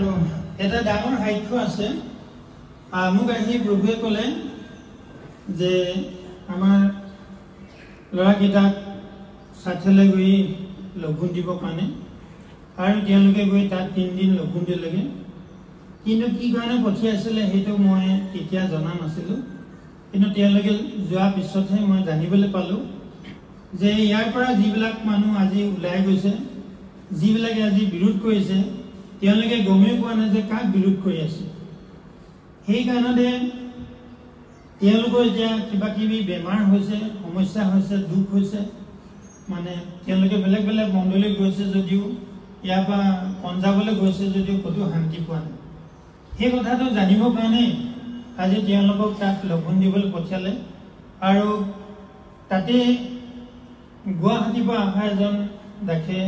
আৰু এটা ডাঙৰ সাক্ষ্য আছে মোক আহি প্ৰভুৱে ক'লে যে আমাৰ ল'ৰাকেইটাক চাথেলৈ গৈ লঘোণ দিবৰ কাৰণে আৰু তেওঁলোকে গৈ তাত 3 দিন লঘোণ দিলেগৈ কিন্তু কি কাৰণে পঠিয়াইছিলে সেইটো মই তেতিয়া জনা নাছিলোঁ কিন্তু তেওঁলোকে যোৱাৰ পিছতহে মই জানিবলৈ পালোঁ যে ইয়াৰ পৰা যিবিলাক মানুহ আজি ওলাই গৈছে যিবিলাকে আজি বিৰোধ কৰিছে তেওঁলোকে গমেই পোৱা নাই যে কাক বিৰোধ কৰি আছে সেইকাৰণতে তেওঁলোকৰ এতিয়া কিবা কিবি বেমাৰ হৈছে সমস্যা হৈছে দুখ হৈছে মানে তেওঁলোকে বেলেগ বেলেগ মণ্ডলীত গৈছে যদিও ইয়াৰ পৰা পঞ্জাবলৈ গৈছে যদিও ক'তো শান্তি পোৱা নাই সেই কথাটো জানিবৰ কাৰণে আজি তেওঁলোকক তাত লঘোণ দিবলৈ পঠিয়ালে আৰু তাতে গুৱাহাটীৰ পৰা অহা এজন দেখে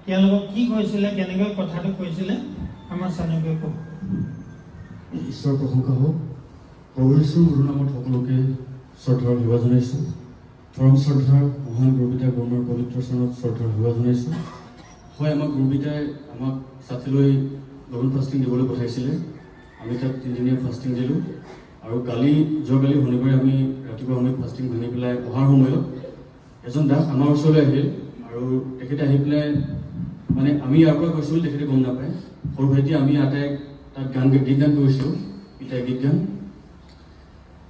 তেওঁলোকক কি কৈছিলে কেনেকৈ কথাটো কৈছিলে আমাৰ চানকে ক'ব ঈশ্বৰ প্ৰশংসা হওক প্ৰভু যীশুৰ মধুৰ নামত সকলোকে শ্ৰদ্ধাৰ সেৱা জনাইছোঁ পৰম শ্ৰদ্ধাৰ মহান গুৰুপিতা গৌৰণৰ পবিত্ৰ চৰণত শ্ৰদ্ধাৰ সেৱা জনাইছোঁ হয় আমাক গুৰুপিতাই আমাক ছাতিলৈ লঘোণ ফাষ্টিং দিবলৈ পঠাইছিলে আমি তাত 3 দিনীয়া ফাষ্টিং দিলোঁ আৰু যোৱাকালি শনিবাৰে আমি ৰাতিপুৱা সময়ত ফাষ্টিং ভাঙি পেলাই অহাৰ সময়ত এজন দাস আমাৰ ওচৰলৈ আহিল আৰু তেখেতে আহি পেলাই মানে আমি ইয়াৰ পৰা গৈছোঁ বুলি তেখেতে গম নাপায় সৰু ভাইটি আমি আটাই তাত গীত গান কৰিছোঁ পিতাই গীত গান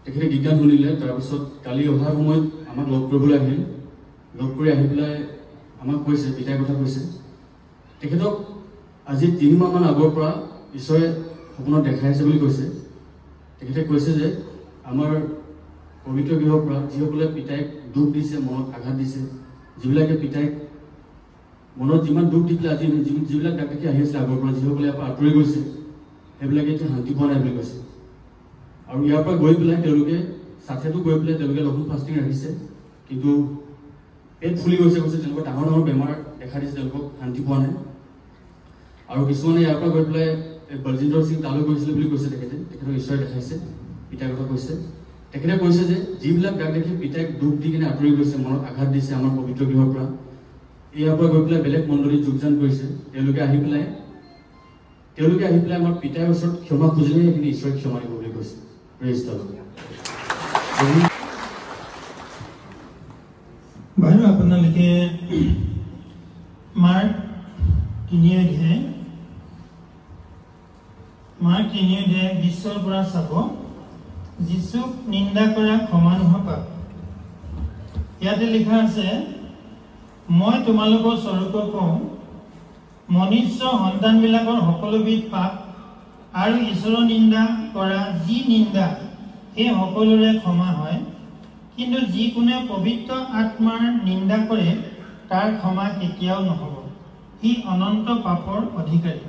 তেখেতে গীত গান শুনিলে তাৰপিছত কালি অহাৰ সময়ত আমাক লগ কৰিবলৈ আহিল লগ কৰি আহি পেলাই আমাক কৈছে পিতাই কথা কৈছে তেখেতক আজি 3 মাহমান আগৰ পৰা ঈশ্বৰে সপোনত দেখাইছে বুলি কৈছে তেখেতে কৈছে যে আমাৰ পবিত্ৰ গৃহৰ পৰা যিসকলে পিতাইক দুখ দিছে মনত আঘাত দিছে যিবিলাকে পিতাইক মনত যিমান দুখ দি পেলাই আজি যিবিলাক ডাক্তৰী আহি আছে আগৰ পৰা যিসকলে ইয়াৰ পৰা আঁতৰি গৈছে সেইবিলাকে এতিয়া শান্তি পোৱা নাই বুলি কৈছে আৰু ইয়াৰ পৰা গৈ পেলাই তেওঁলোকে ছাথেতো গৈ পেলাই তেওঁলোকে লঘোণ ফাষ্টিং ৰাখিছে কিন্তু পেট ফুলি গৈছে তেওঁলোকৰ ডাঙৰ ডাঙৰ বেমাৰ দেখা দিছে তেওঁলোকক শান্তি পোৱা নাই আৰু কিছুমানে ইয়াৰ পৰা গৈ পেলাই বলজিন্দৰ সিং তালৈ গৈছিলে বুলি কৈছে তেখেতক ঈশ্বৰে দেখাইছে পিতাৰ কথা কৈছে তেখেতে কৈছে যে যিবিলাক ডাক দেখি পিতাইক দুখ দি কিনে আঁতৰি গৈছে মনত আঘাত দিছে আমাৰ পবিত্ৰ গৃহৰ পৰা ইয়াৰ পৰা গৈ পেলাই বেলেগ মণ্ডলীত যোগদান কৰিছে তেওঁলোকে আহি পেলাই আমাৰ পিতাৰ ওচৰত ক্ষমা খুজিলে সেইখিনি ঈশ্বৰে ক্ষমা দিব বুলি কৈছে প্ৰেইজ দ্য লৰ্ড বাৰু আপোনালোকে মাৰ্ক 3 অধ্যায় 20 পৰা চাব যীশুক নিন্দা কৰা ক্ষমা নোহোৱা পাপ ইয়াতে লিখা আছে মই তোমালোকৰ স্বৰূপে কওঁ মনুষ্য সন্তানবিলাকৰ সকলোবিধ পাপ আৰু ঈশ্বৰৰ নিন্দা কৰা যি নিন্দা সেই সকলোৰে ক্ষমা হয় কিন্তু যিকোনে পবিত্ৰ আত্মাৰ নিন্দা কৰে তাৰ ক্ষমা কেতিয়াও নহ'ব সি অনন্ত পাপৰ অধিকাৰী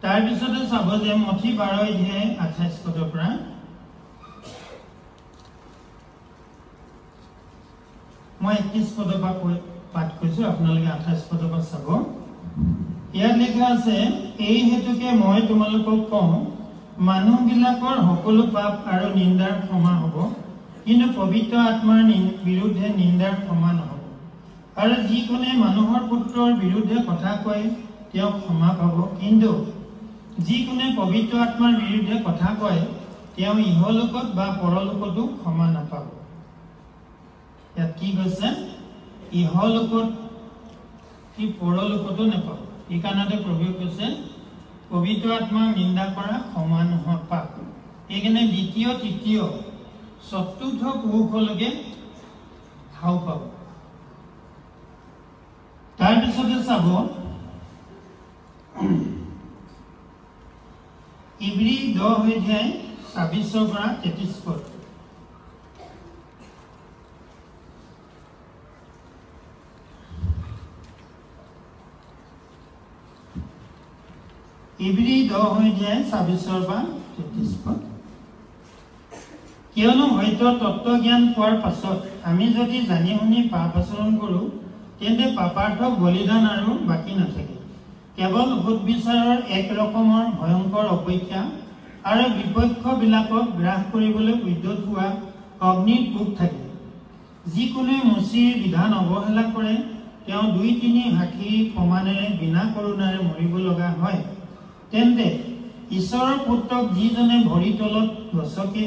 তাৰপিছতে চাব যে মঠি 12 অধ্যায় 28 পদৰ পৰা মই 21 পদৰ পৰা পাঠ কৰিছোঁ আপোনালোকে 28 পদৰ পৰা চাব ইয়াত লিখা আছে এই হেতুকে মই তোমালোকক কওঁ মানুহবিলাকৰ সকলো পাপ আৰু নিন্দাৰ ক্ষমা হ'ব কিন্তু পবিত্ৰ আত্মাৰ বিৰুদ্ধে নিন্দাৰ ক্ষমা নহ'ব আৰু যিকোনে মানুহৰ পুত্ৰৰ বিৰুদ্ধে কথা কয় তেওঁ ক্ষমা পাব কিন্তু যিকোনে পবিত্ৰ আত্মাৰ বিৰুদ্ধে কথা কয় তেওঁ ইহলোকত বা পৰলোকতো ক্ষমা নাপাব ইয়াত কি কৈছে ইহলোকত কি পৰলোকতো নাপাব এইকাৰণতে প্ৰভুৱে কৈছে পবিত্ৰ আত্মাক নিন্দা কৰা ক্ষমা নোহোৱা পাপ এইকাৰণে দ্বিতীয় তৃতীয় চতুৰ্থ পুৰুষলৈকে হাও পাব তাৰপিছতে চাব ইব্ৰী 10 অধ্যায় 26 পৰা 33 পদ ইব্ৰী 10 অধ্যায় 26 পৰা 33 পদ কিয়নো হয়তো তত্ত্বজ্ঞান পোৱাৰ পাছত আমি যদি জানি শুনি পাপ আচৰণ কৰোঁ তেন্তে পাপাৰ্থক বলিদান আৰু বাকী নাথাকে কেৱল সুদবিচাৰৰ এক ৰকমৰ ভয়ংকৰ অপেক্ষা আৰু বিপক্ষবিলাকক গ্ৰাস কৰিবলৈ উদ্যত হোৱা অগ্নিৰ কোপ থাকে যিকোনে মুচিৰ বিধান অৱহেলা কৰে তেওঁ 2-3 সাক্ষী প্ৰমাণেৰে বিনা কৰোণাৰে মৰিব লগা হয় তেন্তে ঈশ্বৰৰ পুত্ৰক যিজনে ভৰি তলত গছকে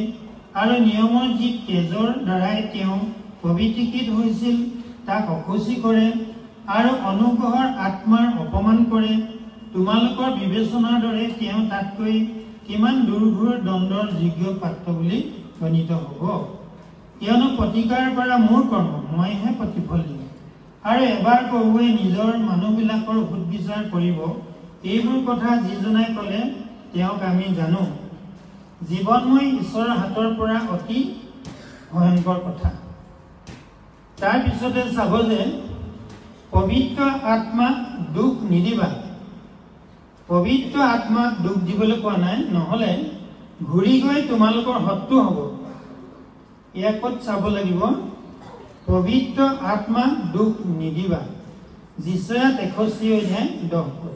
আৰু নিয়মৰ যি তেজৰ দ্বাৰাই তেওঁ পবিত্ৰীকৃত হৈছিল তাক অসুচি কৰে আৰু অনুগ্ৰহৰ আত্মাৰ অপমান কৰে, তোমালোকৰ বিবেচনাৰ দৰে তেওঁ তাতকৈ কিমান দুৰ্ঘোৰ দণ্ডৰ যোগ্য পাত্ৰ বুলি গণিত হ'ব। কিয়নো প্ৰতিকাৰ কৰা মোৰ কৰ্ম, মইহে প্ৰতিফল দিম, আৰু এবাৰ প্ৰভুৱে নিজৰ মানুহবিলাকৰ সুদবিচাৰ কৰিব। এইবোৰ কথা যিজনাই ক'লে তেওঁক আমি জানো। জীৱনময় ঈশ্বৰৰ হাতৰ পৰা অতি ভয়ংকৰ কথা। তাৰ পিছতে চাব যে পবিত্ৰ আত্মাক দুখ নিদিবা। পবিত্ৰ আত্মাক দুখ দিবলৈ কোৱা নাই, নহ'লে ঘূৰি গৈ তোমালোকৰ শত্ৰু হ'ব। ইয়াক ক'ত চাব লাগিব? পবিত্ৰ আত্মাক দুখ নিদিবা। যিচয়া 63 অধ্যায় 10 পদ।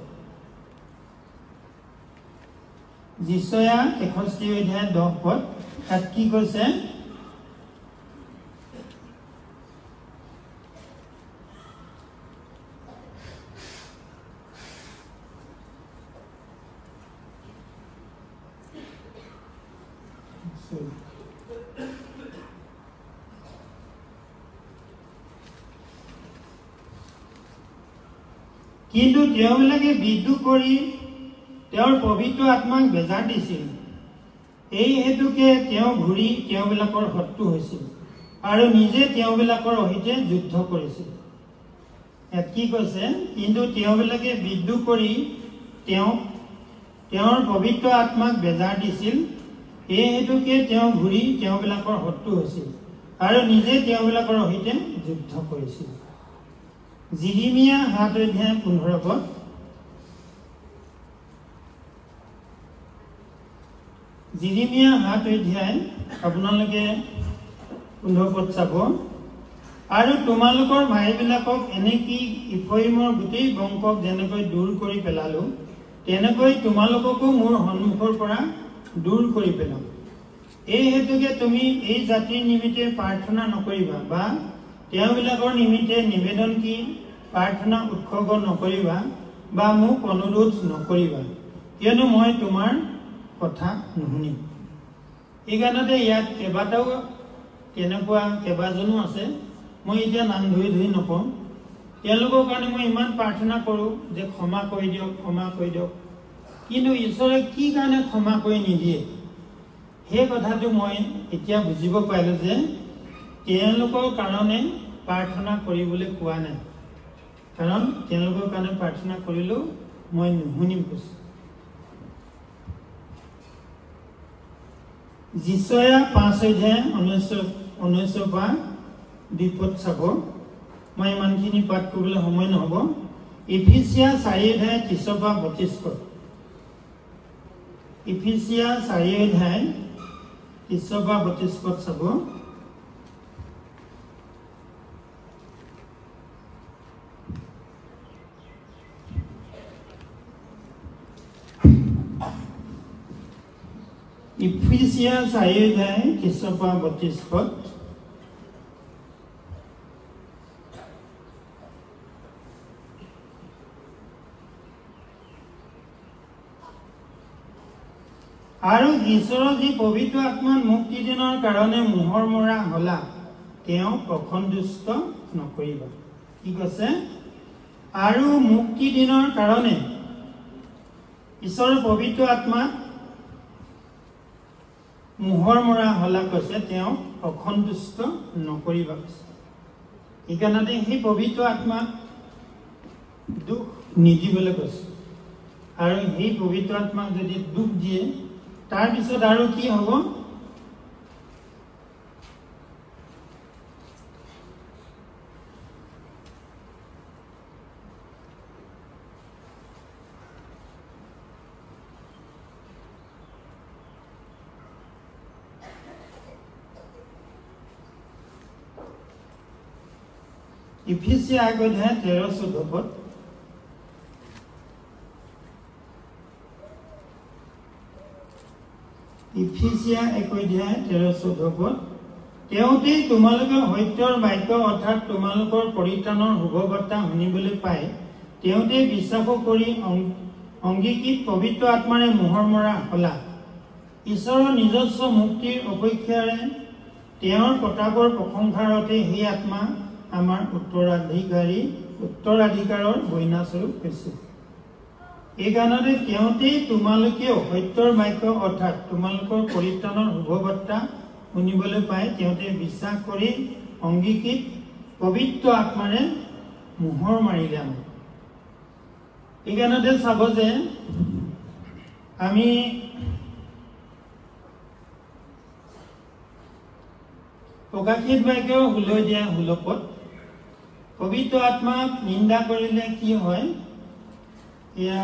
যিচয়া 63 অধ্যায় 10 পদ। তাত কি কৈছে? কিন্তু তেওঁবিলাকে বিদ্ৰোহ কৰি তেওঁৰ পবিত্ৰ আত্মাক বেজাৰ দিছিল। এই হেতুকে তেওঁ ঘূৰি তেওঁবিলাকৰ শত্ৰু হৈছিল আৰু নিজে তেওঁবিলাকৰ সৈতে যুদ্ধ কৰিছিল। ইয়াত কি কৈছে? কিন্তু তেওঁবিলাকে বিদ্ৰোহ কৰি তেওঁৰ পবিত্ৰ আত্মাক বেজাৰ দিছিল। এই হেতুকে তেওঁ ঘূৰি তেওঁবিলাকৰ শত্ৰু হৈছিল আৰু নিজে তেওঁবিলাকৰ সৈতে যুদ্ধ কৰিছিল। জিৰিমিয়া 7 অধ্যায় 15 পদ। জিৰিমিয়া 7 অধ্যায় আপোনালোকে 15 পদ চাব। আৰু তোমালোকৰ ভাইবিলাকক এনেকি ইফ্ৰাইমৰ গোটেই বংশক যেনেকৈ দূৰ কৰি পেলালো, তেনেকৈ তোমালোককো মোৰ সন্মুখৰ পৰা দূৰ কৰি পেলাম। এই হেতুকে তুমি এই জাতিৰ নিমিত্তে প্ৰাৰ্থনা নকৰিবা বা তেওঁবিলাকৰ নিমিত্তে নিবেদন কি প্ৰাৰ্থনা উৎসৰ্গ নকৰিবা বা মোক অনুৰোধ নকৰিবা, কিয়নো মই তোমাৰ কথা নুশুনিম। এইকাৰণতে ইয়াত তেনেকুৱা কেইবাজনো আছে। মই এতিয়া নাম ধৰি নকওঁ। তেওঁলোকৰ কাৰণে মই ইমান প্ৰাৰ্থনা কৰোঁ যে ক্ষমা কৰি দিয়ক, ক্ষমা কৰি দিয়ক। কিন্তু ঈশ্বৰে কি কাৰণে ক্ষমা কৰি নিদিয়ে, সেই কথাটো মই এতিয়া বুজিব পাৰিলোঁ যে তেওঁলোকৰ কাৰণে প্ৰাৰ্থনা কৰিবলৈ কোৱা নাই, কাৰণ তেওঁলোকৰ কাৰণে প্ৰাৰ্থনা কৰিলেও মই নুশুনিম কৈছোঁ। যিচয়া 5 অধ্যায় 19 পৰা 2 পদ চাব। মই ইমানখিনি পাঠ কৰিবলৈ সময় নহ'ব। ইফিচিয়া 4 অধ্যায় 30 পৰা 32 পদ। ইফিচিয়া 4 অধ্যায় 30 পৰা 32 পদ চাব। ইফিচিয়া 4 অধ্যায় 30 পৰা 32 পদ। আৰু ঈশ্বৰৰ যি পবিত্ৰ আত্মাত মুক্তি দিনৰ কাৰণে মোহৰ মৰা হলা, তেওঁক অসন্তুষ্ট নকৰিবা। কি কৈছে? আৰু মুক্তি দিনৰ কাৰণে ঈশ্বৰৰ পবিত্ৰ আত্মাত মোহৰ মৰা হলা কৈছে, তেওঁক অসন্তুষ্ট নকৰিবা কৈছে। সেইকাৰণে সেই পবিত্ৰ আত্মাক দুখ নিদিবলৈ কৈছে। আৰু সেই পবিত্ৰ আত্মাক যদি দুখ দিয়ে, তাৰপিছত আৰু কি হ'ব? ইফিচিয়া 1 অধ্যায় 13-14 পদ। ইফিচিয়া 1 অধ্যায় 13-14 পদ। তেওঁতেই তোমালোকে সত্যৰ বাক্য অৰ্থাৎ তোমালোকৰ পৰিত্ৰাণৰ শুভবাৰ্তা শুনিবলৈ পায়, তেওঁতেই বিশ্বাস কৰি অংগীকৃত পবিত্ৰ আত্মাৰে মোহৰ মৰা হলা ঈশ্বৰৰ নিজস্ব মুক্তিৰ অপেক্ষাৰে তেওঁৰ প্ৰতাপৰ প্ৰশংসাৰতে সেই আত্মা আমাৰ উত্তৰাধিকাৰৰ বৈনাস্বৰূপ হৈছে। এই কাৰণতে তেওঁতেই তোমালোকেও সত্যৰ বাক্য অৰ্থাৎ তোমালোকৰ পৰিত্ৰাণৰ শুভবাৰ্তা শুনিবলৈ পাই তেওঁতে বিশ্বাস কৰি অংগীকৃত পবিত্ৰ আত্মাৰে মোহৰ মাৰিলে। আমি এই কাৰণতে চাব যে আমি প্ৰকাশিত বাক্য 16 পবিত্ৰ আত্মাক নিন্দা কৰিলে কি হয় এয়া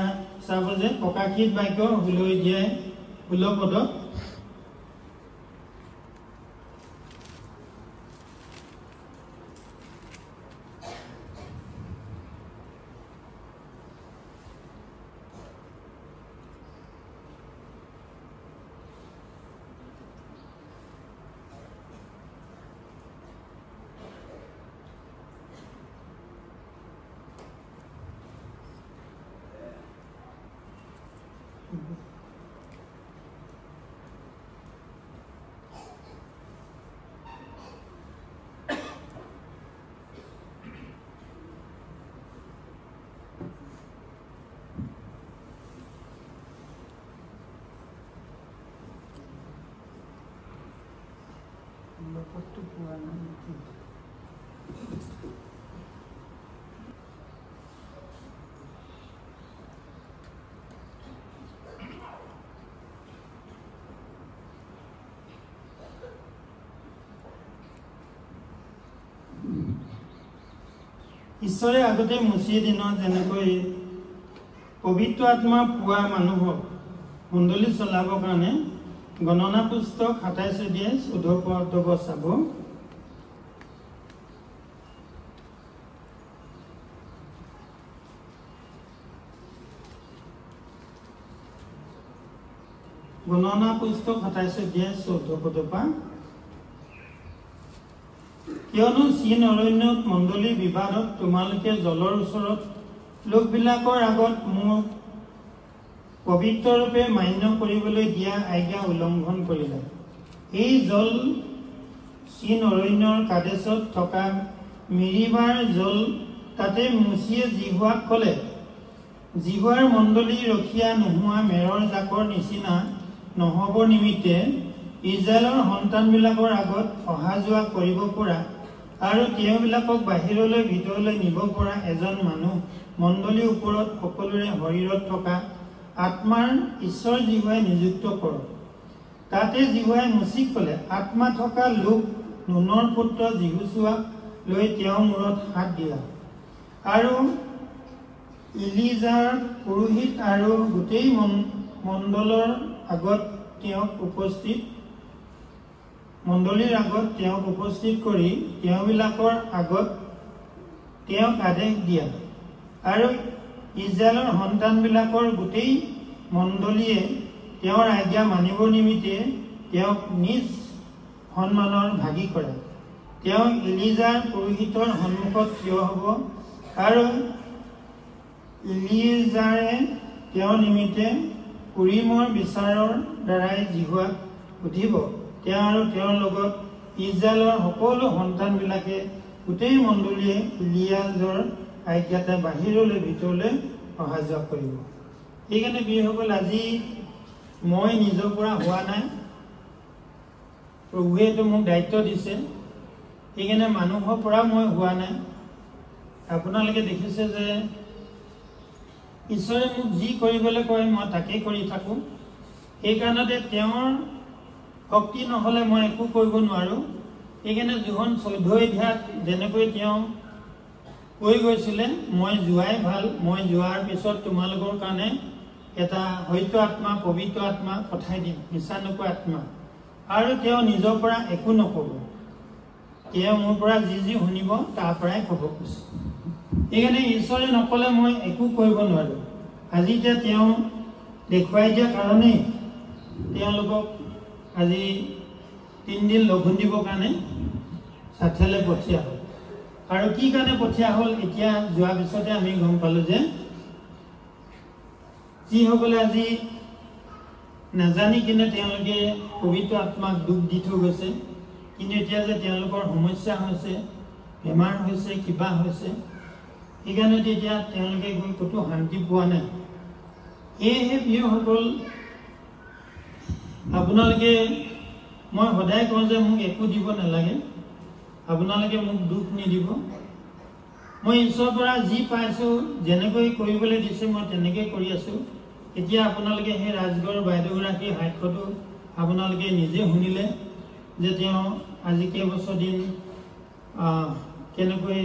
চাব যে প্ৰকাশিত বাক্য 16 ঈশ্বৰে আগতে মুচিৰ দিনত যেনেকৈ পবিত্ৰ আত্মা পোৱা মানুহক মণ্ডলী চলাবৰ কাৰণে গণনা পুস্তক 27-14 চাব। গণনা পুস্তক 27-14 কিয়নো চীন অৰণ্যত মণ্ডলীৰ বিবাদত তোমালোকে জলৰ ওচৰত লোকবিলাকৰ আগত মোক পবিত্ৰৰূপে মান্য কৰিবলৈ দিয়া আজ্ঞা উলংঘন কৰিলে। এই জল চীন অৰণ্যৰ কাদেশত থকা মিৰিবাৰ জল। তাতে মুচিয়ে জিহুৱাক ক'লে, জিহুৱাৰ মণ্ডলী ৰখীয়া নোহোৱা মেৰৰ জাকৰ নিচিনা নহ'ব নিমিত্তে ইজৰাইলৰ সন্তানবিলাকৰ আগত অহা যোৱা কৰিব পৰা আৰু তেওঁবিলাকক বাহিৰলৈ ভিতৰলৈ নিব পৰা এজন মানুহ মণ্ডলীৰ ওপৰত সকলোৰে শৰীৰত থকা আত্মাৰ ঈশ্বৰ জিহুৱাই নিযুক্ত কৰক। তাতে জিহুৱাই মুচিক ক'লে, আত্মা থকা লোক নুনৰ পুত্ৰ জিহুচুৱাক লৈ তেওঁৰ মূৰত হাত দিয়া আৰু ইলিজাৰ পুৰোহিত আৰু গোটেই মণ্ডলীৰ আগত তেওঁক উপস্থিত কৰি তেওঁবিলাকৰ আগত তেওঁক আদেশ দিয়া আৰু ইজৰাইলৰ সন্তানবিলাকৰ গোটেই মণ্ডলীয়ে তেওঁৰ আজ্ঞা মানিব নিমিত্তে তেওঁক নিজ সন্মানৰ ভাগি কৰে। তেওঁ ইলিজাৰ পুৰোহিতৰ সন্মুখত থিয় হ'ব আৰু ইলিজাৰে তেওঁৰ নিমিত্তে উৰিমৰ বিচাৰৰ দ্বাৰাই জিহুৱাক সুধিব। তেওঁ আৰু তেওঁৰ লগত ইজৰাইলৰ সকলো সন্তানবিলাকে গোটেই মণ্ডলীয়ে ইলিয়াজৰ আজ্ঞাতে বাহিৰলৈ ভিতৰলৈ অহা যোৱা কৰিব। সেইকাৰণে প্ৰিয়সকল, আজি মই নিজৰ পৰা হোৱা নাই, প্ৰভুৱেতো মোক দায়িত্ব দিছে। সেইকাৰণে মানুহৰ পৰা মই হোৱা নাই। আপোনালোকে দেখিছে যে ঈশ্বৰে মোক যি কৰিবলৈ কয় মই তাকেই কৰি থাকোঁ। সেইকাৰণতে তেওঁৰ শক্তি নহ'লে মই একো কৰিব নোৱাৰোঁ। সেইকাৰণে যোহন 14 অধ্যায়ত যেনেকৈ তেওঁ কৈ গৈছিলে, মই যোৱাই ভাল, মই যোৱাৰ পিছত তোমালোকৰ কাৰণে এটা সত্য আত্মা, পবিত্ৰ আত্মা পঠাই দিম, মিছা নোকোৱা আত্মা, আৰু তেওঁ নিজৰ পৰা একো নক'ব। তেওঁ মোৰ পৰা যি যি শুনিব তাৰ পৰাই ক'ব কৈছে। সেইকাৰণে ঈশ্বৰে নক'লে মই একো কৰিব নোৱাৰোঁ। আজি এতিয়া তেওঁ দেখুৱাই দিয়া কাৰণেই তেওঁলোকক আজি 3 দিন লঘোণ দিবৰ কাৰণে চাথিয়ালৈ পঠিওৱা হ'ল। আৰু কি কাৰণে পঠিওৱা হ'ল এতিয়া যোৱাৰ পিছতে আমি গম পালোঁ যে যিসকলে আজি নাজানি কিনে তেওঁলোকে পবিত্ৰ আত্মাক দুখ দি থৈ গৈছে, কিন্তু এতিয়া যে তেওঁলোকৰ সমস্যা হৈছে, বেমাৰ হৈছে, কিবা হৈছে, সেইকাৰণে এতিয়া তেওঁলোকে গৈ ক'তো শান্তি পোৱা নাই। সেয়েহে প্ৰিয়সকল, আপোনালোকে, মই সদায় কওঁ যে মোক একো দিব নালাগে, আপোনালোকে মোক দুখ নিদিব। মই ঈশ্বৰৰ পৰা যি পাইছোঁ, যেনেকৈ কৰিবলৈ দিছে মই তেনেকৈ কৰি আছোঁ। এতিয়া আপোনালোকে সেই ৰাজগড় বাইদেউগৰাকীৰ সাক্ষ্যটো আপোনালোকে নিজে শুনিলে যে তেওঁ আজি কেইবছৰ দিন কেনেকৈ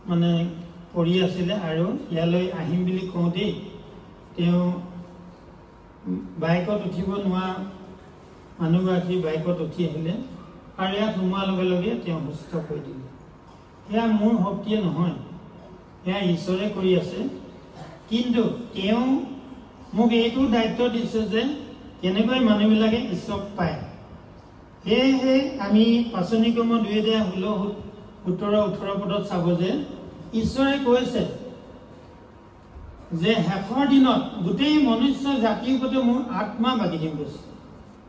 মানে কৰি আছিলে, আৰু ইয়ালৈ আহিম বুলি কওঁতেই তেওঁ বাইকত উঠিব নোৱাৰা মানুহগৰাকী বাইকত উঠি আহিলে, আৰু ইয়াত সোমোৱাৰ লগে লগে তেওঁ সুস্থ কৰি দিলে। সেয়া মোৰ শক্তিয়ে নহয়, সেয়া ঈশ্বৰে কৰি আছে। কিন্তু তেওঁ মোক এইটো দায়িত্ব দিছে যে কেনেকৈ মানুহবিলাকে ঈশ্বৰক পায়। সেয়েহে আমি পাচনি কৰ্ম 2:16, 17, 18 পদত চাব যে ঈশ্বৰে কৈছে যে শেষৰ দিনত গোটেই মনুষ্য জাতিৰ ওপৰতে মোৰ আত্মা বাকি দিম কৈছে।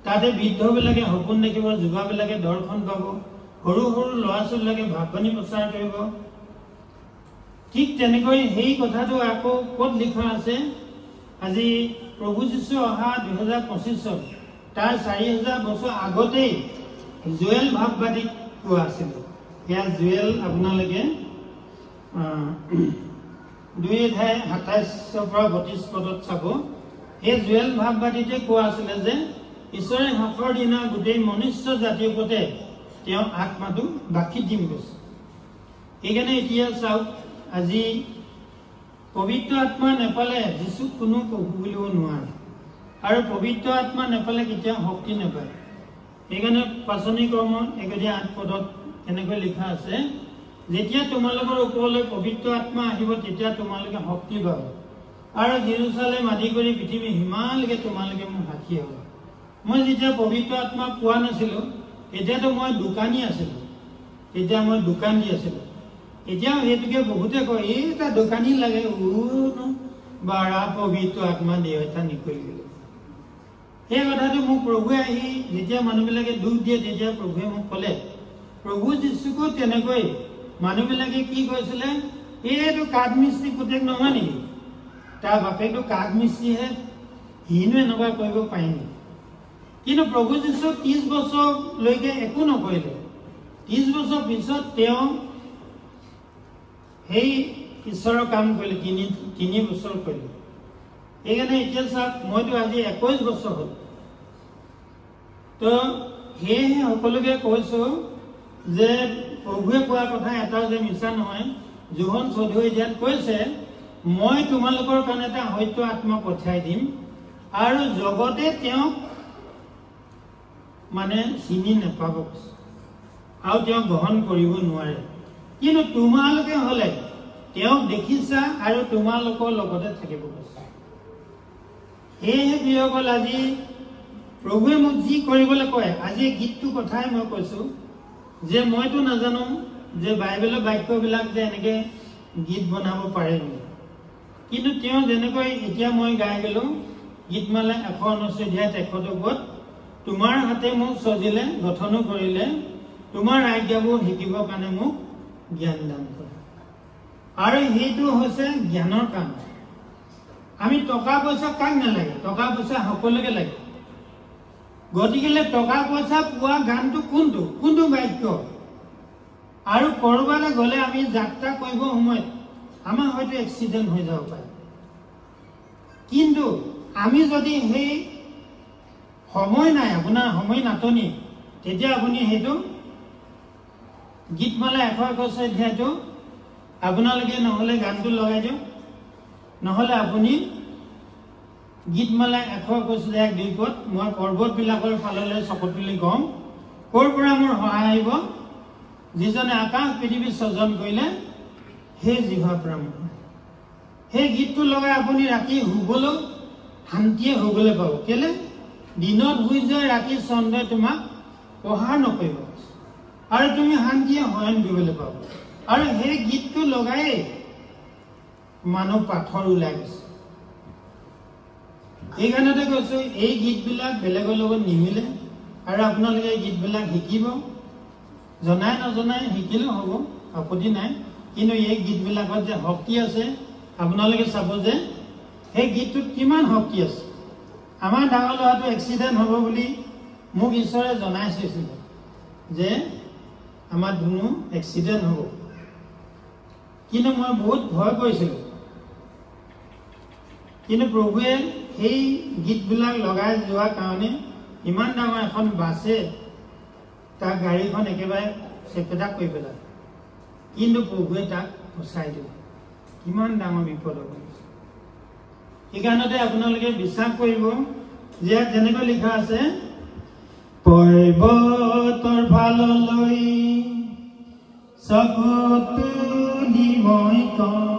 তাতে বৃদ্ধবিলাকে সপোন দেখিব, যুৱাবিলাকে দৰ্শন পাব, সৰু সৰু ল'ৰা ছোৱালীবিলাকে ভাগনি প্ৰচাৰ কৰিব। ঠিক তেনেকৈ সেই কথাটো আকৌ ক'ত লিখা আছে? আজি প্ৰভু যীশু অহা 2025 চন, তাৰ 4000 বছৰ আগতেই জুৱেল ভাৱবাদীক কোৱা আছিলে। সেয়া জুৱেল আপোনালোকে 2:27 পৰা 32 পদত চাব। সেই জুৱেল ভাৱবাদীতে কোৱা আছিলে যে ঈশ্বৰে শেষৰ দিনা গোটেই মনুষ্য জাতিৰ ওপৰতে তেওঁ আত্মাটো বাকি দিম কৈছে। সেইকাৰণে এতিয়া চাওক, আজি পবিত্ৰ আত্মা নেপালে যীচুক কোনো প্ৰভু বুলিব নোৱাৰে, আৰু পবিত্ৰ আত্মা নেপালে কেতিয়াও শক্তি নাপায়। সেইকাৰণে পাচনি কৰ্ম 1:8 পদত এনেকৈ লিখা আছে, যেতিয়া তোমালোকৰ ওপৰলৈ পবিত্ৰ আত্মা আহিব তেতিয়া তোমালোকে শক্তি পাব, আৰু জেৰুজালেম আদি কৰি পৃথিৱীৰ সীমালৈকে তোমালোকে মোৰ সাক্ষী হ'ব। মই যেতিয়া পবিত্ৰ আত্মা পোৱা নাছিলোঁ, তেতিয়াতো মই দোকানী আছিলোঁ, তেতিয়া মই দোকান দি আছিলোঁ। এতিয়াও সেইটোকে বহুতে কয়, এটা দোকানী লাগে, বাৰা পবিত্ৰ আত্মা দেৱতা নিকৰিলে। সেই কথাটো মোক প্ৰভুৱে আহি যেতিয়া মানুহবিলাকে দুখ দিয়ে, তেতিয়া প্ৰভুৱে মোক ক'লে, প্ৰভু যীশুকো তেনেকৈ মানুহবিলাকে কি কৈছিলে, এইটো কাঠ মিস্ত্ৰী পুতেক নহয় নেকি, তাৰ বাপেকটো কাঠ মিস্ত্ৰীহে, সিনো এনেকুৱা কৰিব পাৰি নেকি? কিন্তু প্ৰভু যীশু 30 বছৰলৈকে একো নকৰিলে। 30 বছৰ পিছত তেওঁ সেই ঈশ্বৰৰ কাম কৰিলে, 3 বছৰ কৰিলে। সেইকাৰণে এতিয়া চাওক, মইতো আজি 21 বছৰ হ'ল। তো সেয়েহে সকলোকে কৈছোঁ যে প্ৰভুৱে কোৱা কথা এটা যে মিছা নহয়। জোহন চৌধুৰী ইয়াত কৈছে, মই তোমালোকৰ কাৰণে এটা সত্য আত্মা পঠিয়াই দিম, আৰু জগতে তেওঁক মানে চিনি নাপাব, আৰু তেওঁক গ্ৰহণ কৰিব নোৱাৰে। কিন্তু তোমালোকে হ'লে তেওঁক দেখিছা, আৰু তোমালোকৰ লগতে থাকিব কৈছে। সেয়েহে প্ৰিয়সকল, আজি প্ৰভুৱে মোক যি কৰিবলৈ কয়, আজি গীতটোৰ কথাই মই কৈছোঁ যে মইতো নাজানো যে বাইবেলৰ বাক্যবিলাক যে এনেকৈ গীত বনাব পাৰে বুলি। কিন্তু তেওঁ যেনেকৈ এতিয়া মই গাই গ'লোঁ, গীতমালা 149:1 তোমাৰ হাতে মোক সজিলে, গঠনো কৰিলে, তোমাৰ আজ্ঞাবোৰ শিকিবৰ কাৰণে মোক জ্ঞান দান কৰে। আৰু সেইটো হৈছে জ্ঞানৰ কাম। আমি টকা পইচা কাক নালাগে, টকা পইচা সকলোকে লাগে। গতিকে টকা পইচা পোৱা গানটো কোনটো বাক্য? আৰু ক'ৰবালৈ গ'লে আমি যাত্ৰা কৰিব সময়ত আমাৰ হয়তো এক্সিডেণ্ট হৈ যাব পাৰে, কিন্তু আমি যদি সেই সময় নাই, আপোনাৰ সময় নাটনি, তেতিয়া আপুনি সেইটো গীতমালা 149 আপোনালোকে নহ'লে গানটো লগাই দিয়ক, নহ'লে আপুনি গীতমালা 149:2 মই পৰ্বতবিলাকৰ ফাললৈ চকু তুলি কম, ক'ৰ পৰা মোৰ সহায় আহিব? যিজনে আকাশ পৃথিৱী সৃজন কৰিলে, সেই জিভাৰ পৰা মোৰ। সেই গীতটো লগাই আপুনি ৰাতি শুবলৈ শান্তিয়ে শুবলৈ পাব। কেলে? দিনত শুই যায়, ৰাতি চন্দ্ৰই তোমাক প্ৰহাৰ নকৰিব, আৰু তুমি শান্তিয়ে শয়ন কৰিবলৈ পাব। আৰু সেই গীতটো লগাই মানুহ পাথৰ ওলাই গৈছে। এইকাৰণতে কৈছোঁ এই গীতবিলাক বেলেগৰ লগত নিমিলে আৰু আপোনালোকে এই গীতবিলাক শিকিব জনাই নজনাই শিকিলেও হ'ব আপত্তি নাই কিন্তু এই গীতবিলাকত যে শক্তি আছে আপোনালোকে চাব যে সেই গীতটোত কিমান শক্তি আছে আমাৰ ডাঙৰ ল'ৰাটো এক্সিডেণ্ট হ'ব বুলি মোক ঈশ্বৰে জনাই থৈছিল যে আমাৰ ধুনু এক্সিডেণ্ট হ'ব কিন্তু মই বহুত ভয় কৰিছিলোঁ কিন্তু প্ৰভুৱে সেই গীতবিলাক লগাই যোৱাৰ কাৰণে ইমান ডাঙৰ এখন বাছে তাৰ গাড়ীখন একেবাৰে চেপেটা কৰি পেলালে কিন্তু প্ৰভুৱে তাক বচাই দিলে কিমান ডাঙৰ বিপদ হ'ব সেইকাৰণতে আপোনালোকে বিশ্বাস কৰিব যে যেনেকৈ লিখা আছে পৰ্বতৰ ফাললৈ চকু তুলি মই কওঁ